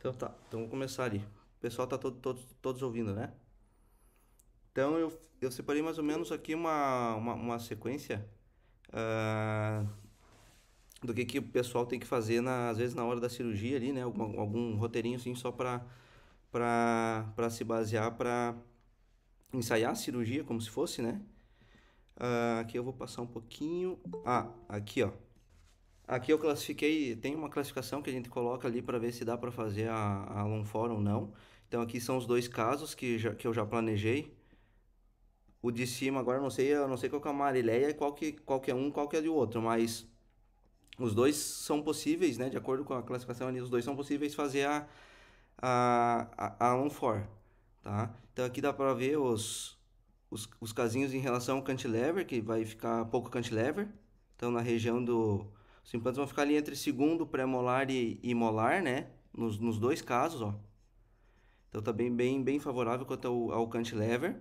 Então tá, então vou começar ali. O pessoal tá todos ouvindo, né? Então eu separei mais ou menos aqui uma sequência ah, do que o pessoal tem que fazer, às vezes na hora da cirurgia ali, né? Algum roteirinho assim só pra se basear, pra ensaiar a cirurgia como se fosse, né? Aqui eu vou passar um pouquinho. Aqui ó. Aqui eu classifiquei, tem uma classificação que a gente coloca ali para ver se dá para fazer a long form ou não. Então aqui são os dois casos que eu já planejei. O de cima agora eu não sei qual que é a Marileia e qual que é um, qual que é de outro, mas os dois são possíveis, né? De acordo com a classificação ali, os dois são possíveis fazer a long form, tá? Então aqui dá para ver os casinhos em relação ao cantilever, que vai ficar pouco cantilever. Então na região do... Os implantes vão ficar ali entre segundo, pré-molar e molar, né? Nos dois casos, ó. Então tá bem favorável quanto ao cantilever.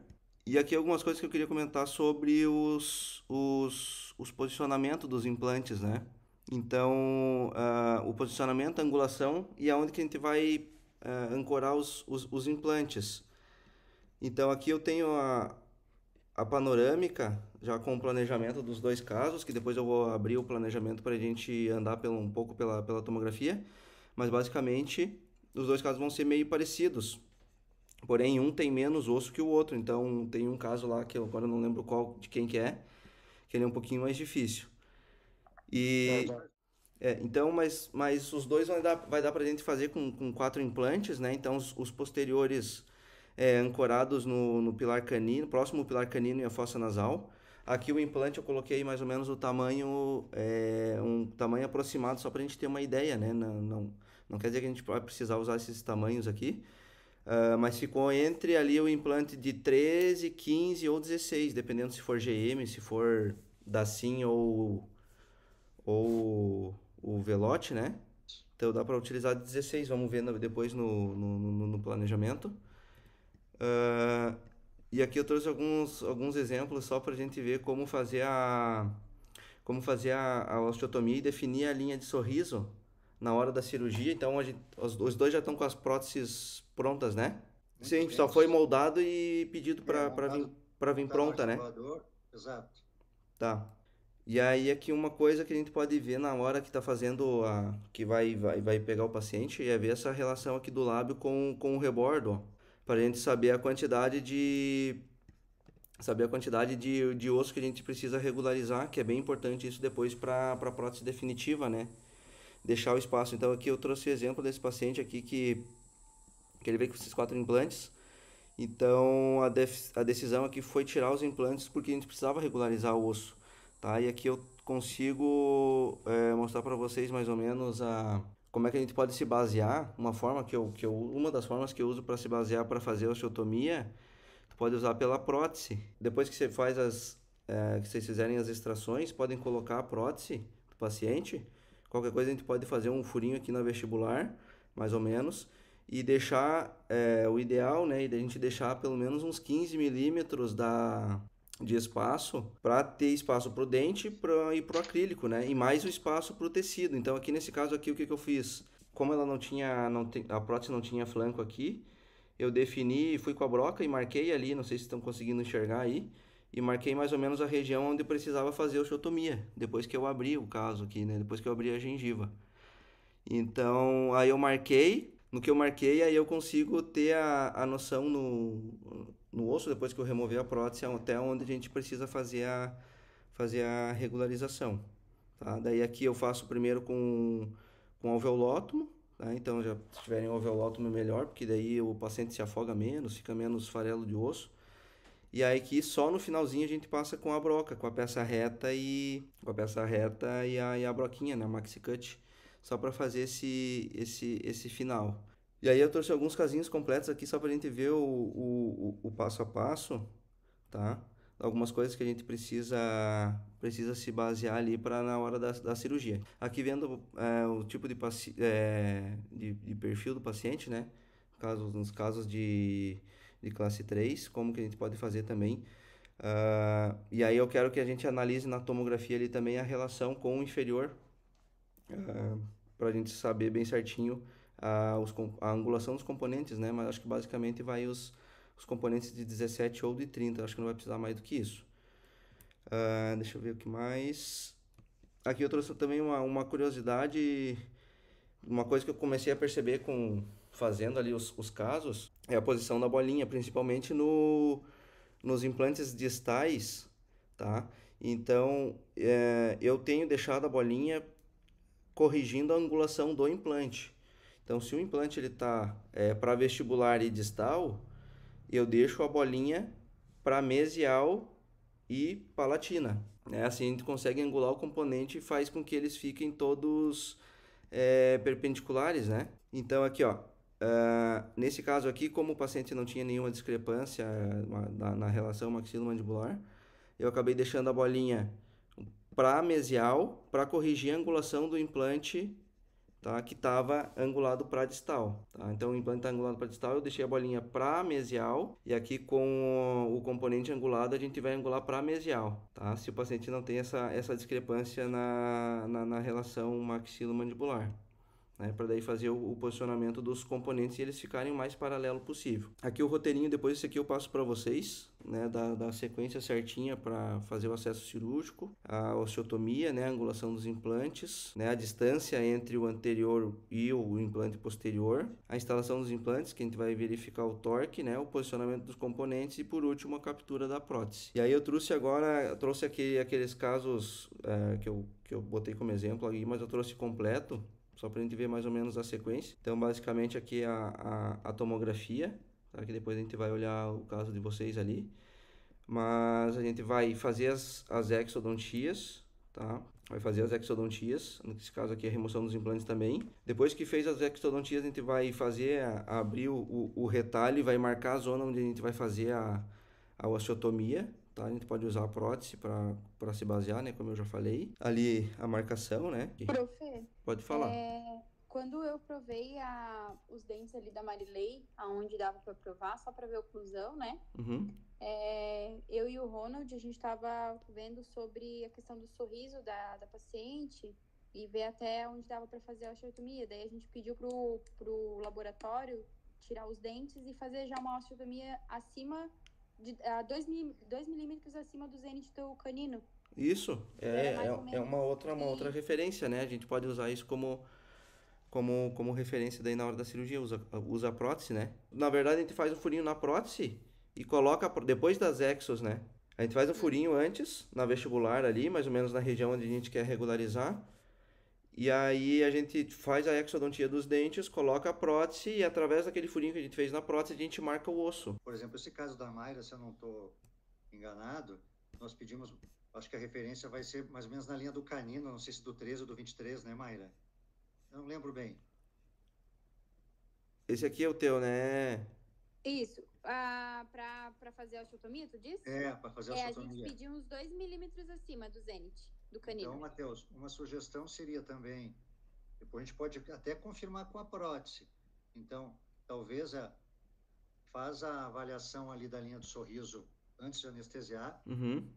E aqui algumas coisas que eu queria comentar sobre os posicionamentos dos implantes, né? Então, o posicionamento, a angulação e aonde que a gente vai ancorar os implantes. Então, aqui eu tenho a panorâmica, já com o planejamento dos dois casos, que depois eu vou abrir o planejamento para a gente andar um pouco pela tomografia. Mas, basicamente, os dois casos vão ser meio parecidos. Porém, um tem menos osso que o outro. Então, tem um caso lá que eu agora não lembro de quem que ele é um pouquinho mais difícil. E, Certo. então, mas os dois vai dar pra gente fazer com quatro implantes, né? Então, os posteriores ancorados no pilar canino, próximo ao pilar canino e a fossa nasal. Aqui o implante eu coloquei mais ou menos o tamanho, um tamanho aproximado, só pra gente ter uma ideia, né? Não quer dizer que a gente vai precisar usar esses tamanhos aqui. Mas ficou entre ali o implante de 13, 15 ou 16, dependendo se for GM, se for da Sim ou o Velote, né? Então dá para utilizar 16, vamos ver depois no planejamento. Ah, e aqui eu trouxe alguns exemplos só para a gente ver como fazer a osteotomia e definir a linha de sorriso na hora da cirurgia. Então os dois já estão com as próteses prontas, né? Muito Sim, só bem. foi moldado e pedido Montado, para vir montado no pronta, né? articulador. Exato. Tá. E aí aqui uma coisa que a gente pode ver na hora que tá fazendo que vai pegar o paciente é ver essa relação aqui do lábio com o rebordo, ó, para a gente saber a quantidade de osso que a gente precisa regularizar, que é bem importante isso depois para prótese definitiva, né? Deixar o espaço. Então aqui eu trouxe o exemplo desse paciente aqui que ele veio com esses quatro implantes. Então a decisão aqui foi tirar os implantes porque a gente precisava regularizar o osso, tá? E aqui eu consigo mostrar para vocês mais ou menos como é que a gente pode se basear. Uma das formas que eu uso para se basear para fazer a osteotomia, tu pode usar pela prótese. Depois que você faz que vocês fizerem as extrações, podem colocar a prótese do paciente. Qualquer coisa a gente pode fazer um furinho aqui na vestibular, mais ou menos, e deixar o ideal, né? E a gente deixar pelo menos uns 15 milímetros de espaço para ter espaço para o dente e para o acrílico, né? E mais o espaço para o tecido. Então aqui nesse caso aqui o que eu fiz? Como ela a prótese não tinha flanco aqui, eu defini, fui com a broca e marquei ali, não sei se estão conseguindo enxergar aí, e marquei mais ou menos a região onde precisava fazer a osteotomia, depois que eu abri o caso aqui, né? Depois que eu abri a gengiva. Então, aí eu marquei, no que eu marquei, aí eu consigo ter a noção no osso, depois que eu remover a prótese, até onde a gente precisa fazer a regularização, tá? Daí aqui eu faço primeiro com alveolótomo, tá? Então, já se tiverem alveolótomo é melhor, porque daí o paciente se afoga menos, fica menos farelo de osso. E aí aqui só no finalzinho a gente passa com a broca, com a peça reta e a broquinha, né, a maxi cut, só para fazer esse final. E aí eu trouxe alguns casinhos completos aqui só para a gente ver o passo a passo, tá? Algumas coisas que a gente precisa se basear ali para na hora da cirurgia. Aqui vendo o tipo de perfil do paciente, né? Nos casos de classe 3 como que a gente pode fazer também. E aí eu quero que a gente analise na tomografia ali também a relação com o inferior, para a gente saber bem certinho a angulação dos componentes, né? Mas acho que basicamente vai os componentes de 17 ou de 30. Acho que não vai precisar mais do que isso. Deixa eu ver o que mais. Aqui eu trouxe também uma curiosidade, uma coisa que eu comecei a perceber fazendo ali os casos, é a posição da bolinha, principalmente nos implantes distais, tá? Então, eu tenho deixado a bolinha corrigindo a angulação do implante. Então, se o implante ele tá para vestibular e distal, eu deixo a bolinha para mesial e palatina. Né? Assim a gente consegue angular o componente e faz com que eles fiquem todos perpendiculares, né? Então aqui, ó, nesse caso aqui, como o paciente não tinha nenhuma discrepância na relação maxilomandibular, eu acabei deixando a bolinha para mesial para corrigir a angulação do implante, tá, que estava angulado para distal, tá? Então o implante está angulado para distal, eu deixei a bolinha para mesial e aqui com o componente angulado a gente vai angular para mesial, tá? Se o paciente não tem essa discrepância na relação maxilomandibular. Né, para daí fazer o posicionamento dos componentes e eles ficarem o mais paralelo possível. Aqui o roteirinho, depois esse aqui eu passo para vocês, né, da sequência certinha para fazer o acesso cirúrgico, a osteotomia, né, a angulação dos implantes, né, a distância entre o anterior e o implante posterior, a instalação dos implantes, que a gente vai verificar o torque, né, o posicionamento dos componentes e por último a captura da prótese. E aí eu trouxe aqueles casos que eu botei como exemplo aqui, mas eu trouxe completo, só para a gente ver mais ou menos a sequência. Então, basicamente, aqui a tomografia, tá? Que depois a gente vai olhar o caso de vocês ali. Mas a gente vai fazer as exodontias, tá? Vai fazer as exodontias, nesse caso aqui a remoção dos implantes também. Depois que fez as exodontias, a gente vai fazer, abrir o retalho e vai marcar a zona onde a gente vai fazer a osteotomia, tá? A gente pode usar a prótese para se basear, né? Como eu já falei. Ali a marcação, né? Profe, Pode falar. quando eu provei os dentes ali da Marilei, aonde dava para provar, só para ver a oclusão, né? Uhum. Eu e o Ronald, a gente estava vendo sobre a questão do sorriso da paciente e ver até onde dava para fazer a osteotomia. Daí a gente pediu pro laboratório tirar os dentes e fazer já uma osteotomia acima de 2 milímetros acima do zênite do canino. Isso Era mais ou é menos uma outra referência, né? A gente pode usar isso como referência daí na hora da cirurgia, usa a prótese, né? Na verdade, a gente faz o furinho na prótese e coloca depois das exos, né? A gente faz um furinho antes, na vestibular ali, mais ou menos na região onde a gente quer regularizar. E aí a gente faz a exodontia dos dentes, coloca a prótese e através daquele furinho que a gente fez na prótese, a gente marca o osso. Por exemplo, esse caso da Mayra, se eu não estou enganado, nós pedimos, acho que a referência vai ser mais ou menos na linha do canino, não sei se do 13 ou do 23, né, Mayra? Eu não lembro bem. Esse aqui é o teu, né? Isso. Para fazer a osteotomia, tu disse? Para fazer a osteotomia. A gente pediu uns 2 milímetros acima do zênite, do canino. Então, Matheus, uma sugestão seria também, depois a gente pode até confirmar com a prótese. Então, talvez faz a avaliação ali da linha do sorriso antes de anestesiar. Uhum.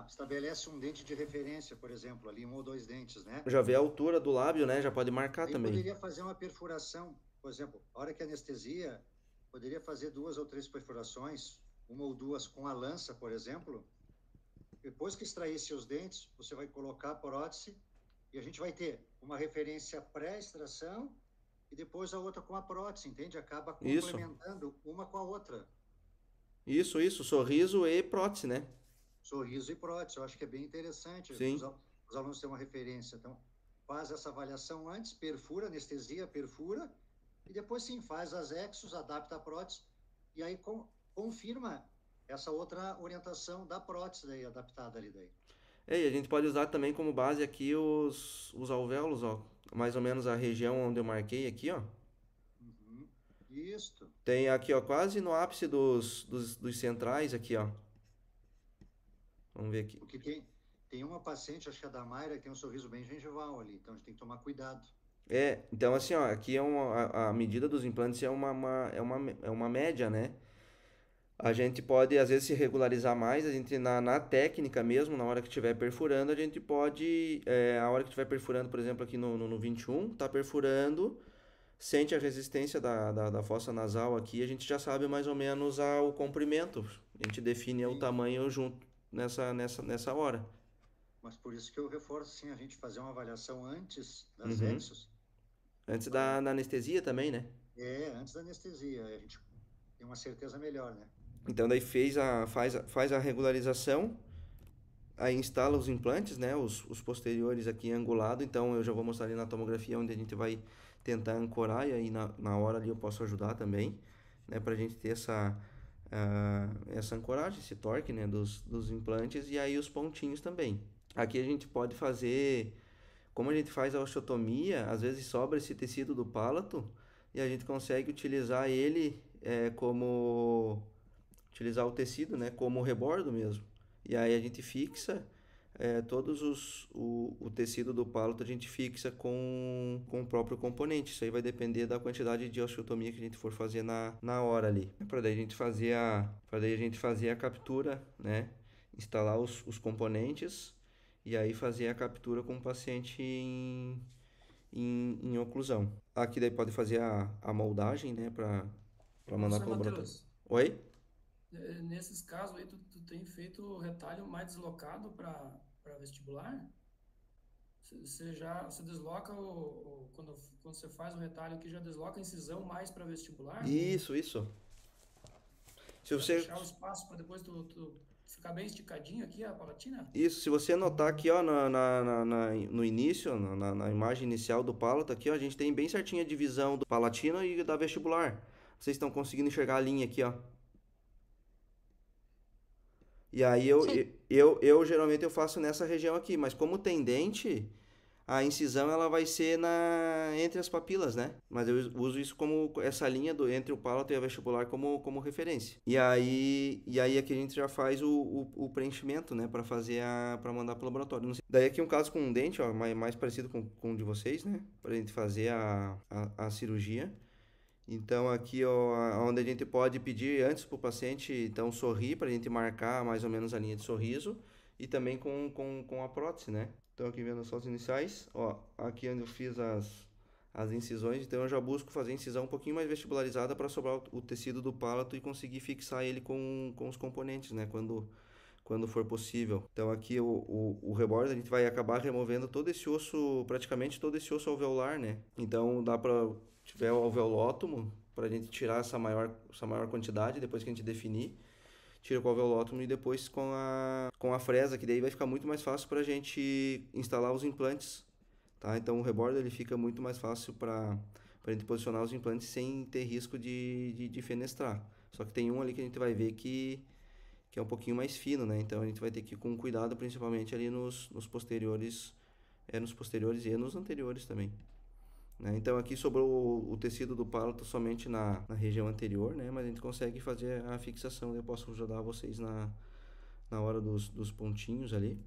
Estabelece um dente de referência, por exemplo, ali 1 ou 2 dentes, né? Já vê a altura do lábio, né? Já pode marcar Aí também. Poderia fazer uma perfuração, por exemplo, a hora que anestesia, poderia fazer 2 ou 3 perfurações, 1 ou 2 com a lança, por exemplo. Depois que extraísse os dentes, você vai colocar a prótese e a gente vai ter uma referência pré-extração e depois a outra com a prótese, entende? Acaba complementando uma com a outra. Isso, sorriso e prótese, né? Sorriso e prótese, eu acho que é bem interessante. Sim. Os alunos têm uma referência. Então, faz essa avaliação antes, perfura, anestesia, perfura, e depois sim, faz as exos, adapta a prótese, e aí confirma essa outra orientação da prótese daí, adaptada ali daí. E a gente pode usar também como base aqui os alvéolos, ó. Mais ou menos a região onde eu marquei aqui, ó. Uhum. Isso. Tem aqui, ó, quase no ápice dos centrais aqui, ó. Vamos ver aqui. Porque tem uma paciente, acho que é a da Mayra, que tem um sorriso bem gengival ali, então a gente tem que tomar cuidado. Então assim, ó, aqui a medida dos implantes é uma média, né? A gente pode, às vezes, se regularizar mais, a gente na técnica mesmo, na hora que estiver perfurando, a gente pode, a hora que estiver perfurando, por exemplo, aqui no 21, tá perfurando, sente a resistência da fossa nasal aqui, a gente já sabe mais ou menos o comprimento. A gente define o Sim. tamanho junto nessa hora. Mas por isso que eu reforço, sim, a gente fazer uma avaliação antes das Uhum. exos, Antes para da anestesia também, né? antes da anestesia, aí a gente tem uma certeza melhor, né? Então daí faz a regularização, aí instala os implantes, né? Os posteriores aqui angulado. Então eu já vou mostrar ali na tomografia onde a gente vai tentar ancorar e aí na hora ali eu posso ajudar também, né? Pra gente ter essa ancoragem, esse torque, né? Dos implantes e aí os pontinhos também. Aqui a gente pode fazer, como a gente faz a osteotomia, às vezes sobra esse tecido do palato e a gente consegue utilizar ele utilizar o tecido, né, como rebordo mesmo. E aí a gente fixa todos o tecido do palato, a gente fixa com o próprio componente. Isso aí vai depender da quantidade de osteotomia que a gente for fazer na hora ali. Para daí a gente fazer a captura, né, instalar os componentes e aí fazer a captura com o paciente em oclusão. Aqui daí pode fazer a moldagem, né, para mandar Professor para o laboratório. Matheus, Oi? nesses casos aí, tu tem feito o retalho mais deslocado para vestibular? Você desloca quando você faz o retalho aqui, já desloca a incisão mais para vestibular? Isso. Se Para você deixar o espaço para depois tu ficar bem esticadinho aqui a palatina? Isso, se você notar aqui, ó, no início, na imagem inicial do palato, aqui, ó, a gente tem bem certinha a divisão do palatino e da vestibular. Vocês estão conseguindo enxergar a linha aqui, ó. E aí Sim. eu geralmente eu faço nessa região aqui, mas como tem dente, a incisão ela vai ser entre as papilas, né? Mas eu uso isso como essa linha entre o palato e a vestibular como referência. E aí aqui a gente já faz o preenchimento, né? Para mandar para o laboratório. Não sei. Daí aqui um caso com um dente, ó, mais parecido com o de vocês, né? Para a gente fazer a cirurgia. Então aqui ó, onde a gente pode pedir antes para o paciente então sorrir para a gente marcar mais ou menos a linha de sorriso e também com a prótese, né? Então aqui vendo as fotos iniciais, ó, aqui onde eu fiz as incisões, então eu já busco fazer a incisão um pouquinho mais vestibularizada para sobrar o tecido do palato e conseguir fixar ele com os componentes, né? Quando for possível. Então aqui o rebordo a gente vai acabar removendo todo esse osso, praticamente todo esse osso alveolar, né? Então dá para tiver o alveolótomo para a gente tirar essa maior quantidade depois que a gente definir, tira com o alveolótomo e depois com a fresa, que daí vai ficar muito mais fácil para a gente instalar os implantes, tá? Então o rebordo ele fica muito mais fácil para a gente posicionar os implantes sem ter risco de fenestrar. Só que tem um ali que a gente vai ver que é um pouquinho mais fino, né? Então a gente vai ter que ir com cuidado, principalmente ali nos posteriores, nos posteriores e nos anteriores também. Né? Então aqui sobrou o tecido do palato somente na região anterior, né? Mas a gente consegue fazer a fixação. Eu posso ajudar vocês na hora dos pontinhos ali,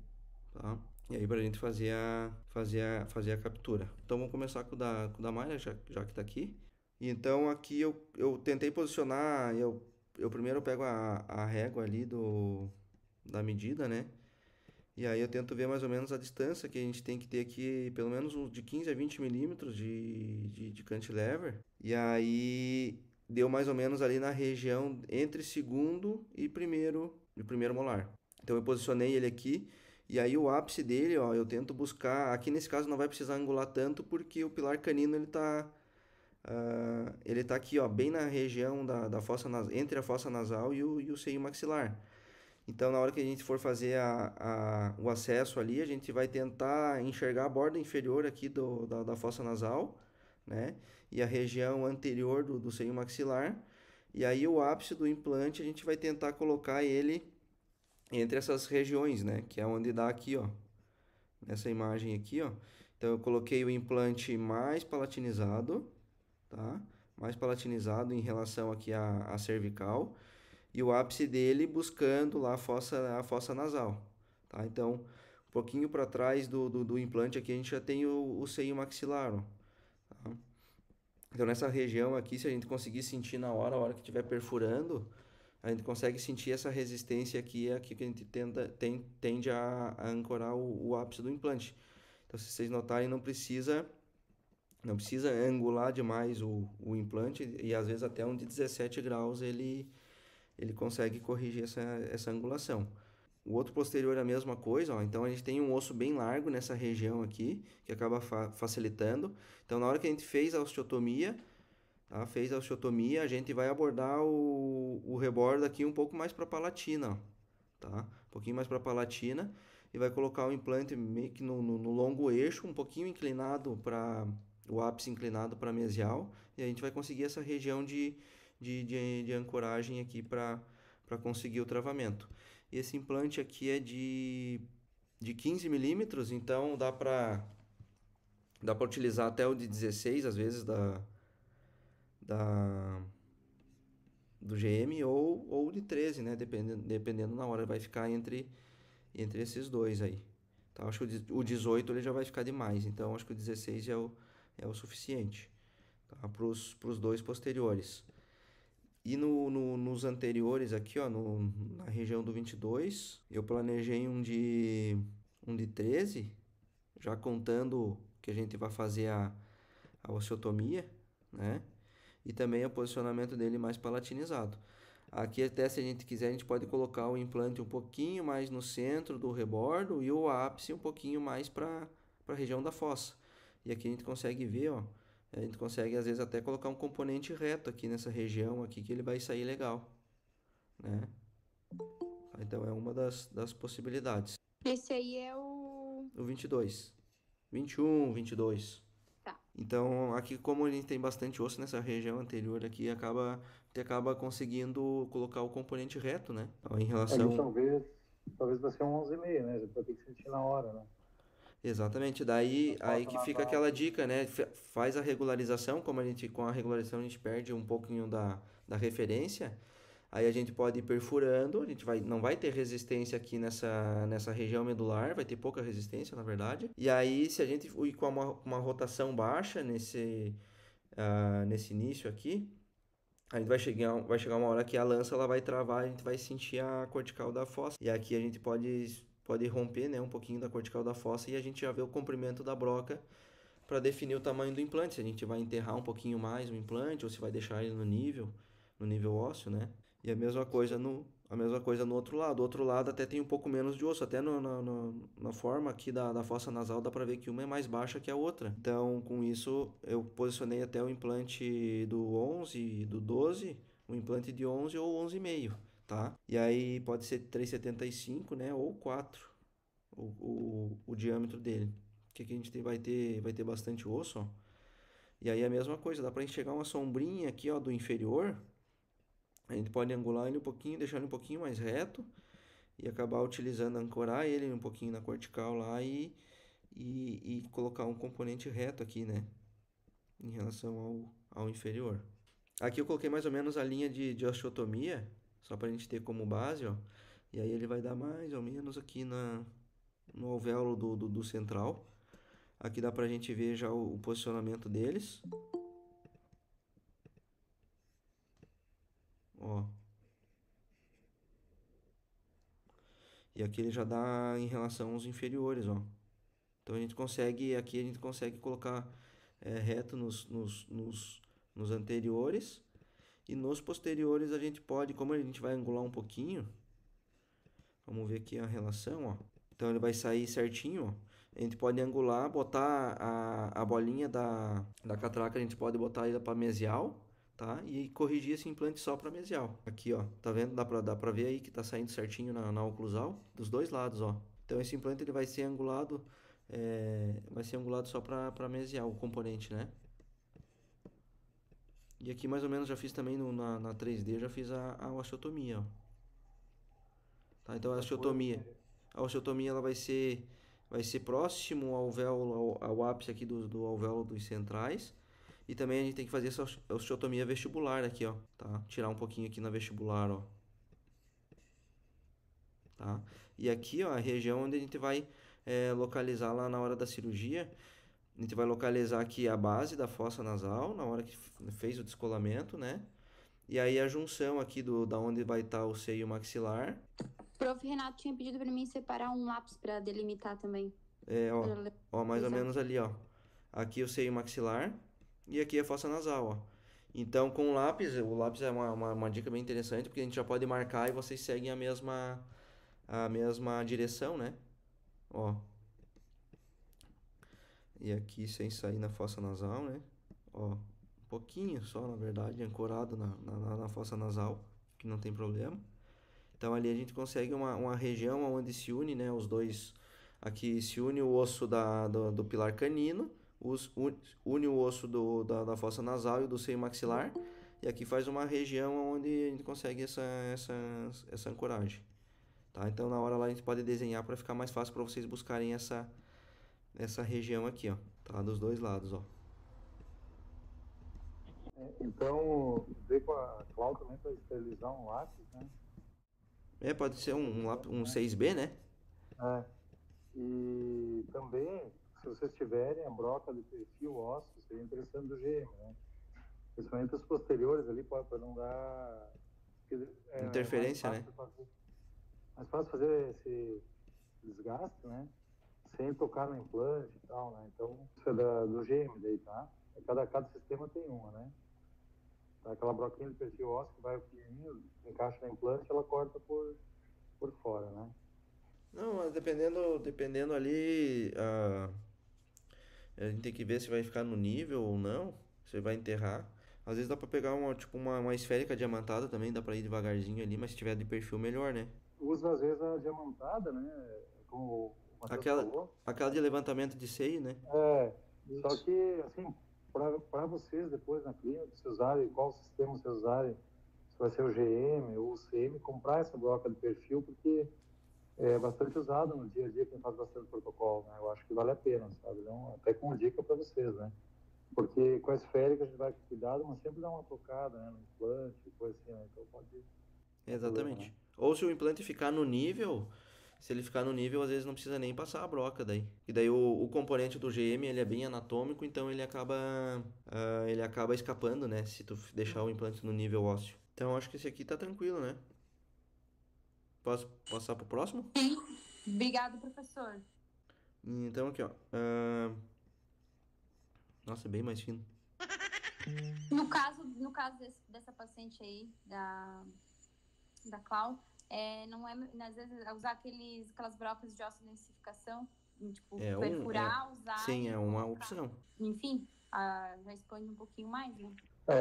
tá? E aí pra gente fazer a captura. Então vamos começar com o da Mayra, já que tá aqui. E então aqui eu tentei posicionar, eu primeiro pego a régua ali da medida, né? E aí eu tento ver mais ou menos a distância que a gente tem que ter aqui, pelo menos de 15 a 20 milímetros de cantilever. E aí deu mais ou menos ali na região entre segundo e primeiro molar. Então eu posicionei ele aqui e aí o ápice dele, ó, eu tento buscar, aqui nesse caso não vai precisar angular tanto porque o pilar canino ele tá aqui, ó, bem na região da fossa entre a fossa nasal e o seio maxilar. Então, na hora que a gente for fazer o acesso ali, a gente vai tentar enxergar a borda inferior aqui da fossa nasal, né? E a região anterior do seio maxilar. E aí, o ápice do implante, a gente vai tentar colocar ele entre essas regiões, né? Que é onde dá aqui, ó. Nessa imagem aqui, ó. Então, eu coloquei o implante mais palatinizado, tá? Mais palatinizado em relação aqui à cervical e o ápice dele buscando lá a fossa nasal, tá? Então, um pouquinho para trás do implante aqui a gente já tem o seio maxilar, ó, tá? Então, nessa região aqui, se a gente conseguir sentir na hora, a hora que estiver perfurando, a gente consegue sentir essa resistência aqui que a gente tende a ancorar o ápice do implante. Então, se vocês notarem, não precisa Não precisa angular demais o implante e às vezes até um de 17 graus ele consegue corrigir essa angulação. O outro posterior é a mesma coisa, ó. Então a gente tem um osso bem largo nessa região aqui, que acaba facilitando. Então na hora que a gente fez a osteotomia, tá? Fez a osteotomia, a gente vai abordar o rebordo aqui um pouco mais para a palatina, ó, tá? Um pouquinho mais para a palatina e vai colocar o implante meio que no longo eixo, um pouquinho inclinado para o ápice inclinado para mesial, e a gente vai conseguir essa região de ancoragem aqui para conseguir o travamento. E esse implante aqui é de 15 milímetros, então dá para utilizar até o de 16, às vezes, da, do GM ou de 13, né? Dependendo na hora, vai ficar entre esses dois aí. Então, acho que o 18 ele já vai ficar demais, então acho que o 16 é o suficiente, tá? Para os dois posteriores. E nos anteriores aqui, ó, na região do 22, eu planejei um de 13, já contando que a gente vai fazer a osteotomia, né? E também o posicionamento dele mais palatinizado. Aqui até se a gente quiser, a gente pode colocar o implante um pouquinho mais no centro do rebordo e o ápice um pouquinho mais para a região da fossa. E aqui a gente consegue ver, ó, a gente consegue às vezes até colocar um componente reto aqui nessa região aqui que ele vai sair legal, né? Então é uma das possibilidades. Esse aí é o. O 22, 21, 22. Tá. Então, aqui como a gente tem bastante osso nessa região anterior aqui, acaba conseguindo colocar o componente reto, né? Então, em relação... Ali talvez vai ser um 11,5, né? Você vai ter que sentir na hora, né? Exatamente, daí Não aí falta que na fica base. aquela dica, né? Faz a regularização, com a regularização a gente perde um pouquinho da referência, aí a gente pode ir perfurando, não vai ter resistência aqui nessa região medular, vai ter pouca resistência, na verdade. E aí, se a gente ir com uma rotação baixa nesse início aqui, a gente vai chegar uma hora que a lança ela vai travar, a gente vai sentir a cortical da fossa. E aqui a gente pode romper, né, um pouquinho da cortical da fossa e a gente já vê o comprimento da broca para definir o tamanho do implante. Se a gente vai enterrar um pouquinho mais o implante ou se vai deixar ele no nível ósseo, né? E a mesma coisa no outro lado. O outro lado até tem um pouco menos de osso. Até na forma aqui da fossa nasal dá para ver que uma é mais baixa que a outra. Então, com isso, eu posicionei até o implante do 11 e do 12, o implante de 11 ou 11,5, tá? E aí pode ser 3,75, né? Ou 4, o diâmetro dele. Que aqui a gente vai ter bastante osso, ó. E aí a mesma coisa, dá para enxergar uma sombrinha aqui, ó, do inferior. A gente pode angular ele um pouquinho, deixar ele um pouquinho mais reto e acabar utilizando, ancorar ele um pouquinho na cortical lá e colocar um componente reto aqui, né? Em relação ao inferior. Aqui eu coloquei mais ou menos a linha de osteotomia, só para a gente ter como base, ó. E aí ele vai dar mais ou menos aqui no alvéolo do central. Aqui dá pra gente ver já o posicionamento deles. Ó. E aqui ele já dá em relação aos inferiores, ó. Então aqui a gente consegue colocar reto nos anteriores. E nos posteriores a gente pode, como a gente vai angular um pouquinho, vamos ver aqui a relação, ó. Então ele vai sair certinho, ó. A gente pode angular, botar a bolinha da catraca, a gente pode botar ele para mesial, tá? E corrigir esse implante só para mesial. Aqui, ó, tá vendo? Dá pra ver aí que tá saindo certinho na oclusal, dos dois lados, ó. Então esse implante ele vai ser angulado, só para mesial, o componente, né? E aqui mais ou menos já fiz também na 3D, já fiz a osteotomia, ó. Tá? Então a osteotomia ela vai ser próximo ao alvéolo, ao ápice aqui do alvéolo dos centrais. E também a gente tem que fazer essa osteotomia vestibular aqui, ó, tá? Tirar um pouquinho aqui na vestibular, ó. Tá? E aqui, ó, a região onde a gente vai localizar lá na hora da cirurgia. A gente vai localizar aqui a base da fossa nasal, na hora que fez o descolamento, né? E aí a junção aqui da onde vai estar o seio maxilar. O prof. Renato tinha pedido para mim separar um lápis para delimitar também. Ó, mais ou menos ali, ó. aqui o seio maxilar e aqui a fossa nasal, ó. Então, com o lápis é uma dica bem interessante, porque a gente já pode marcar e vocês seguem a mesma direção, né? Ó. E aqui sem sair na fossa nasal, né? Ó, um pouquinho só, na verdade, ancorado na fossa nasal, que não tem problema. Então ali a gente consegue uma região onde se une, né, os dois. Aqui se une o osso do pilar canino, une o osso da fossa nasal e do seio maxilar. E aqui faz uma região onde a gente consegue essa ancoragem. Tá? Então na hora lá a gente pode desenhar para ficar mais fácil para vocês buscarem essa região aqui, ó. Tá? Dos dois lados, ó. Então, ver com a Cláudia também para esterilizar um lápis, né? Pode ser um 6B, né? E também, se vocês tiverem a broca de perfil ósseo, seria interessante do GM, né? Principalmente os posteriores ali, para não dar... Interferência, né? Mais fácil fazer esse desgaste, né? Sem tocar no implante e tal, né? Então, isso é do GM daí, tá? Cada sistema tem uma, né? Aquela broquinha de perfil ósseo que vai pequenininho, encaixa no implante, ela corta por fora, né? Não, mas dependendo ali, a gente tem que ver se vai ficar no nível ou não, se vai enterrar. Às vezes dá pra pegar uma esférica diamantada também, dá pra ir devagarzinho ali, mas se tiver de perfil melhor, né? Usa às vezes a diamantada, né? Como o Matheus falou. Aquela de levantamento de seio, né? Só que, assim, para vocês depois na clínica, se usarem, qual sistema vocês usarem, se vai ser o GM ou o CM, comprar essa broca de perfil, porque é bastante usado no dia a dia, quem faz bastante protocolo, né? Eu acho que vale a pena, sabe? Então, até como dica para vocês, né? Porque com a esférica a gente vai com cuidado, mas sempre dá uma tocada, né? No implante, coisa assim, né? Então pode... Exatamente. Problema, né? Ou se o implante ficar no nível, se ele ficar no nível, às vezes não precisa nem passar a broca daí. E daí o componente do GM, ele é bem anatômico, então ele acaba escapando, né? Se tu deixar o implante no nível ósseo. Então acho que esse aqui tá tranquilo, né? Posso passar pro próximo? Sim. Obrigado, professor. Então aqui, ó. Nossa, é bem mais fino. No caso dessa paciente aí, da Clau, não é, às vezes, usar aquelas brocas de ossidensificação, tipo, perfurar, usar... Sim, é uma colocar. opção. Enfim, já expande um pouquinho mais, né?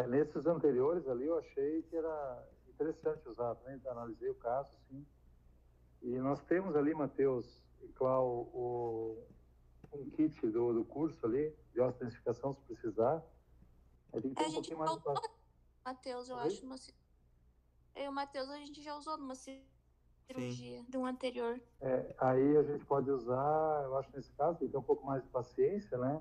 Nesses anteriores ali eu achei que era interessante usar, né? Analisei o caso, sim. E nós temos ali, Matheus e Clau, um kit do curso ali, de ossidensificação, se precisar. Aí tem que ter um pouquinho mais de prática. Matheus, eu acho eu e o Matheus, a gente já usou numa cirurgia de um anterior. Aí a gente pode usar, eu acho nesse caso, tem que ter um pouco mais de paciência, né?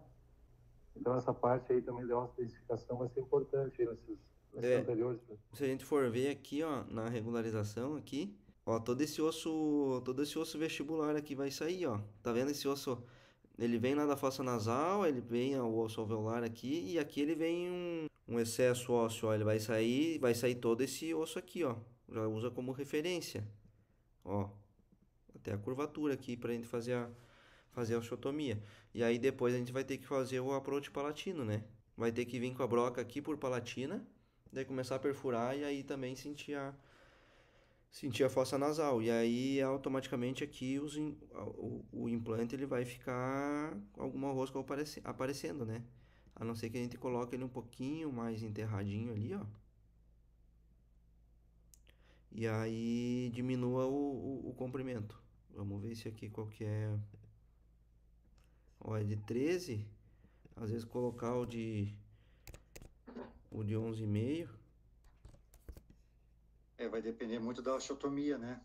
Então essa parte aí também da ossidensificação vai ser importante nesses anteriores. Se a gente for ver aqui, ó, na regularização aqui, ó, todo esse osso vestibular aqui vai sair, ó. Tá vendo esse osso? Ele vem lá da fossa nasal, ele vem o osso alveolar aqui, e aqui ele vem um excesso ósseo, ó. Ele vai sair todo esse osso aqui, ó. Já usa como referência, ó. Até a curvatura aqui pra gente fazer a osteotomia. E aí depois a gente vai ter que fazer o approach palatino, né? Vai ter que vir com a broca aqui por palatina, daí começar a perfurar e aí também sentir a fossa nasal. E aí automaticamente aqui o implante ele vai ficar com alguma rosca aparecendo, né? A não ser que a gente coloque ele um pouquinho mais enterradinho ali, ó. E aí diminua o comprimento. Vamos ver esse aqui qual que é. Ó, é de 13. Às vezes colocar o de 11,5. Vai depender muito da osteotomia, né?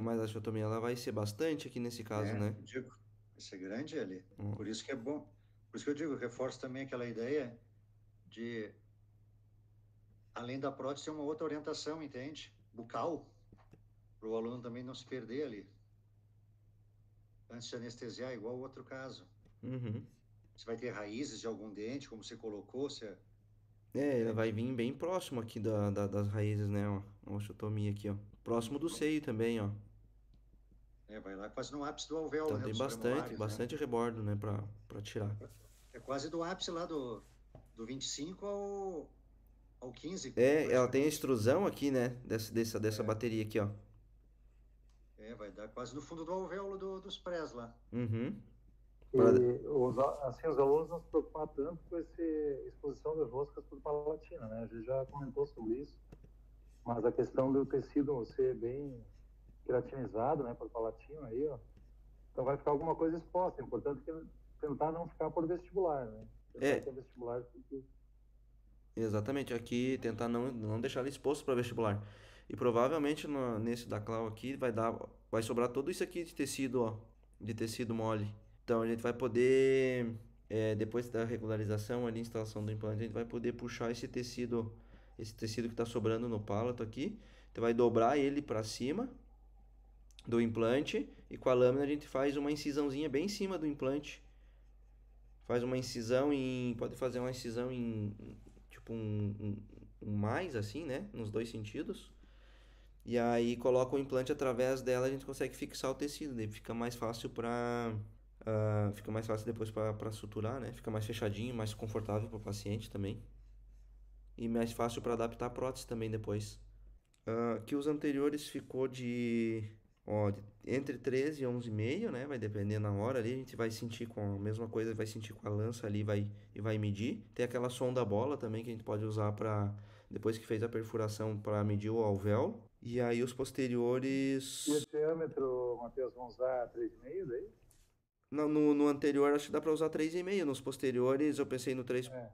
Mas a osteotomia ela vai ser bastante aqui nesse caso, né? Eu digo, vai ser grande ali. Por isso que é bom. Por isso que eu digo, reforço também aquela ideia de, além da prótese, ter uma outra orientação, entende? Bucal, para o aluno também não se perder ali. Antes de anestesiar, igual o outro caso. Uhum. Você vai ter raízes de algum dente, como você colocou, ele vai vir bem próximo aqui das raízes, né, ó. A osteotomia aqui, ó. Próximo do seio também, ó. Vai lá quase no ápice do alvéolo, Então né, tem dos premolares, bastante rebordo, né, pra tirar. É quase do ápice lá do 25 ao 15, Ela tem a praticamente. extrusão aqui, né? Dessa É, bateria aqui, ó. vai dar quase no fundo do alvéolo dos prés lá. Uhum. E Pra- assim, os alunos não se preocupar tanto com essa exposição de roscas por palatina, né? A gente já comentou sobre isso, mas a questão do tecido ser bem queratinizado, né, por palatina aí, ó, então vai ficar alguma coisa exposta. É importante tentar não ficar por vestibular, né? Tentar É, que a vestibular fique... exatamente. Aqui tentar não deixar ele exposto para vestibular. E provavelmente nesse da Clau aqui vai sobrar tudo isso aqui de tecido, ó, de tecido mole. Então a gente vai poder, depois da regularização ali, instalação do implante, a gente vai poder puxar esse tecido que está sobrando no palato aqui. Então vai dobrar ele para cima do implante e com a lâmina a gente faz uma incisãozinha bem em cima do implante. Faz uma incisão pode fazer uma incisão tipo um mais assim, né? Nos dois sentidos. E aí coloca o implante através dela, a gente consegue fixar o tecido, daí fica mais fácil depois para suturar, né? Fica mais fechadinho, mais confortável para o paciente também. E mais fácil para adaptar a prótese também depois. Que os anteriores ficou entre 13 e 11,5, né? Vai depender na hora ali, a gente vai sentir com a mesma coisa, vai sentir com a lança ali e vai medir. Tem aquela sonda bola também que a gente pode usar para depois que fez a perfuração para medir o alvéolo. E aí os E o posteriores diâmetro, Matheus, vão usar 3,5 daí? no anterior acho que dá para usar 3,5, nos posteriores eu pensei É.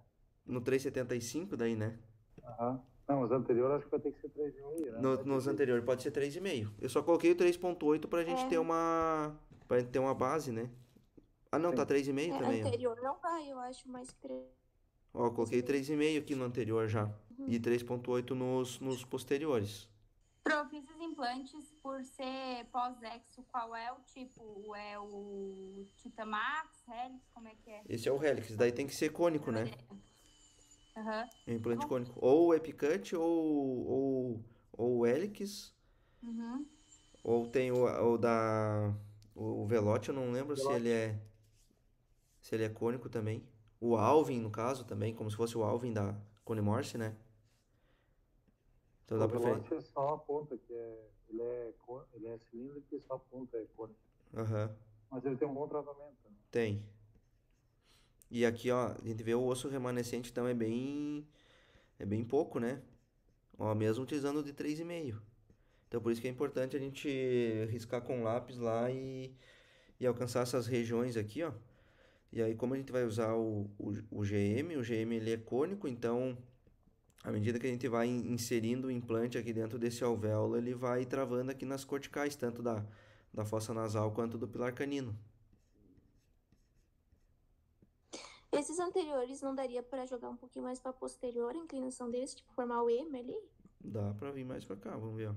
no 3,75 daí, né? Aham. Não, os anteriores acho que vai ter que ser 3,5, né? Não vai ter Nos jeito. anteriores pode ser 3,5. Eu só coloquei o 3,8 pra gente ter É, pra gente ter uma base, né? Ah, não, tá Sim. 3,5 também, ó. anterior não vai, eu acho, mais que Ó, eu coloquei 3,5. 3,5 aqui no anterior já. E 3,8 nos posteriores. Prof, esses implantes, por ser pós-exo, qual é o tipo? É o Titamax, Helix, como é que é? Esse é o Helix, daí tem que ser cônico, né? Aham. É um implante Tá bom. cônico. Ou o Epicut ou o Helix. Uhum. Ou tem o Velote, eu não lembro se ele é cônico também. O Alvin, no caso, também, como se fosse o Alvin da Cone Morse, né? Então O dá pra preferir. Velote é só a ponta, ele é cilíndrico e só a ponta é cônica. Aham, Mas ele tem um bom tratamento, né? tem. E aqui, ó, a gente vê o osso remanescente, então é bem pouco, né? Ó, mesmo utilizando o de 3,5. Então por isso que é importante a gente riscar com lápis lá e alcançar essas regiões aqui, ó. E aí, como a gente vai usar o GM ele é cônico, então à medida que a gente vai inserindo o implante aqui dentro desse alvéolo, ele vai travando aqui nas corticais, tanto da fossa nasal quanto do pilar canino. Esses anteriores não daria pra jogar um pouquinho mais pra posterior, a inclinação deles, tipo, formar o M ali? Dá pra vir mais pra cá, vamos ver, ó.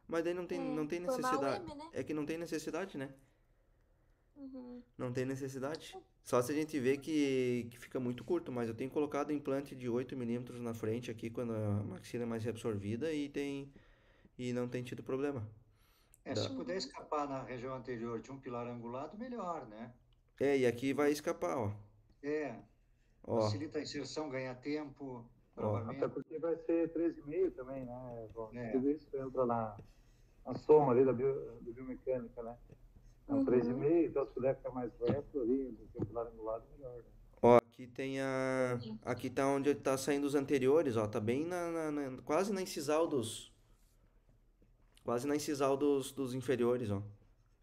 Mas daí não tem Formar o necessidade. M, né? É que não tem necessidade, né? Uhum. Não tem necessidade. Só se a gente vê que fica muito curto, mas eu tenho colocado implante de 8 milímetros na frente aqui quando a maxila é mais reabsorvida e não tem tido problema. Se Dá. puder escapar na região anterior de um pilar angulado, melhor, né? E aqui vai escapar, ó. É, Ó, facilita a inserção, ganha tempo, ó. Até travamento. porque vai ser 3,5 também, né, João? É. Tudo isso entra na soma ali da biomecânica, né? Então, 3,5, então se puder ficar mais reto ali, do que o pilar angulado, melhor, né? Ó, aqui tem aqui tá onde tá saindo os anteriores, ó. Tá bem quase na incisal dos inferiores, ó.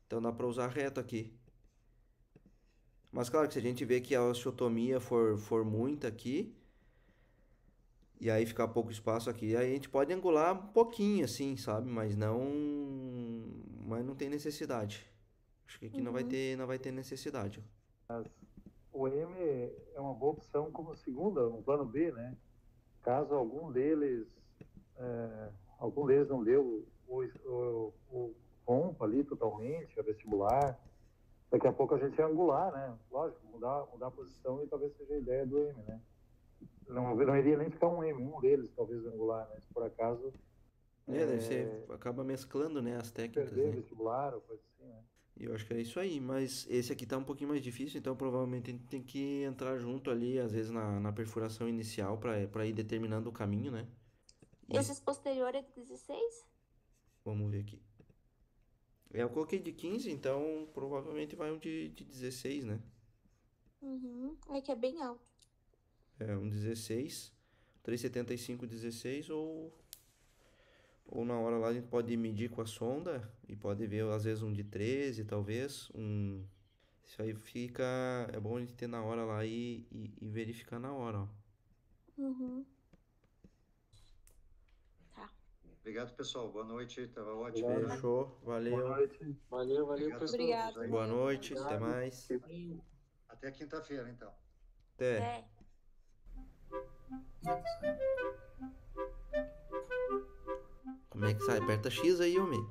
Então dá pra usar reto aqui. Mas claro que se a gente vê que a osteotomia for muita aqui, e aí ficar pouco espaço aqui, aí a gente pode angular um pouquinho assim, sabe? Mas não tem necessidade. Acho que aqui não vai ter necessidade, ó. O M é uma boa opção como segunda, um plano B, né? Caso algum deles não deu o rompa ali totalmente, a vestibular, daqui a pouco a gente ia angular, né? Lógico, mudar a posição e talvez seja a ideia do M, né? Não iria nem ficar um M, um deles talvez angular, né? Se por acaso Deve ser, acaba mesclando, né, as técnicas, perder né? vestibular ou coisa assim, né? E eu acho que é isso aí, mas esse aqui tá um pouquinho mais difícil, então provavelmente a gente tem que entrar junto ali, às vezes na perfuração inicial, para ir determinando o caminho, né? E Esses posteriores é de 16? vamos ver aqui. Eu coloquei de 15, então provavelmente vai um de 16, né? Uhum. É que é bem alto. É um 16, 3,75 16 ou na hora lá a gente pode medir com a sonda e pode ver às vezes um de 13, talvez, isso aí fica, é bom a gente ter na hora lá e verificar na hora, ó. Uhum. Tá. Obrigado, pessoal. Boa noite. Estava ótimo. Obrigado. Fechou, Boa valeu. noite. Valeu, Obrigado a pessoal. Obrigada. todos aí. Boa noite, até Obrigado. mais. Aí, Até quinta-feira, então. Até. É. Como é que sai? Aperta X aí, homem.